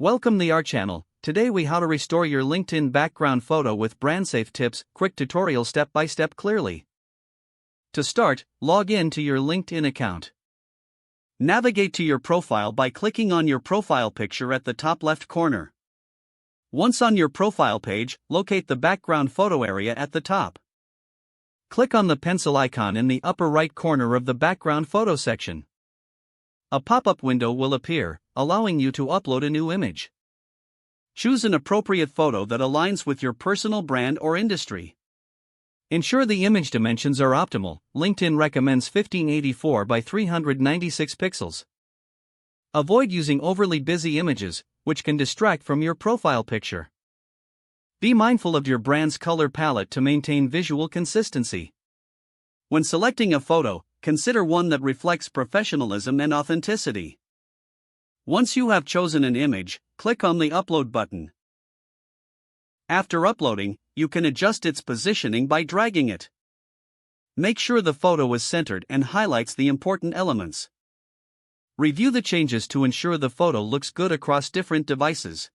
Welcome to our channel. Today we how to restore your LinkedIn background photo with BrandSafe tips, quick tutorial step by step clearly. To start, log in to your LinkedIn account. Navigate to your profile by clicking on your profile picture at the top left corner. Once on your profile page, locate the background photo area at the top. Click on the pencil icon in the upper right corner of the background photo section. A pop-up window will appear, allowing you to upload a new image. Choose an appropriate photo that aligns with your personal brand or industry. Ensure the image dimensions are optimal. LinkedIn recommends 1584 by 396 pixels. Avoid using overly busy images, which can distract from your profile picture. Be mindful of your brand's color palette to maintain visual consistency. When selecting a photo, consider one that reflects professionalism and authenticity. Once you have chosen an image, click on the Upload button. After uploading, you can adjust its positioning by dragging it. Make sure the photo is centered and highlights the important elements. Review the changes to ensure the photo looks good across different devices.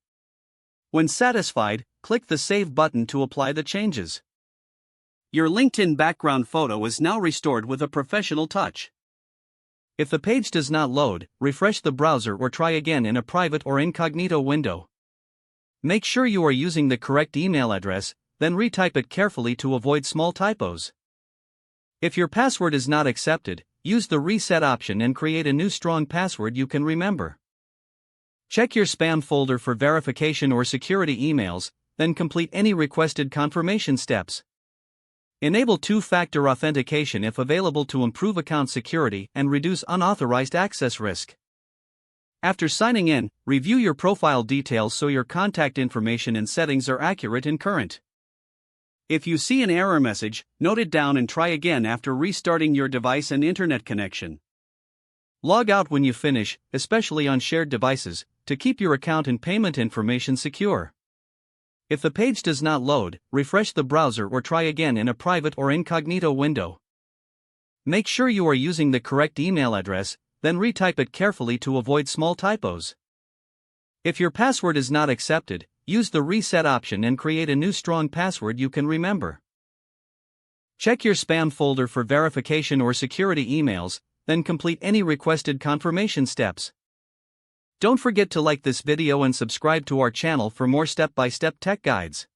When satisfied, click the Save button to apply the changes. Your LinkedIn background photo is now restored with a professional touch. If the page does not load, refresh the browser or try again in a private or incognito window. Make sure you are using the correct email address, then retype it carefully to avoid small typos. If your password is not accepted, use the reset option and create a new strong password you can remember. Check your spam folder for verification or security emails, then complete any requested confirmation steps. Enable two-factor authentication if available to improve account security and reduce unauthorized access risk. After signing in, review your profile details so your contact information and settings are accurate and current. If you see an error message, note it down and try again after restarting your device and internet connection. Log out when you finish, especially on shared devices, to keep your account and payment information secure. If the page does not load, refresh the browser or try again in a private or incognito window. Make sure you are using the correct email address, then retype it carefully to avoid small typos. If your password is not accepted, use the reset option and create a new strong password you can remember. Check your spam folder for verification or security emails, then complete any requested confirmation steps. Don't forget to like this video and subscribe to our channel for more step-by-step tech guides.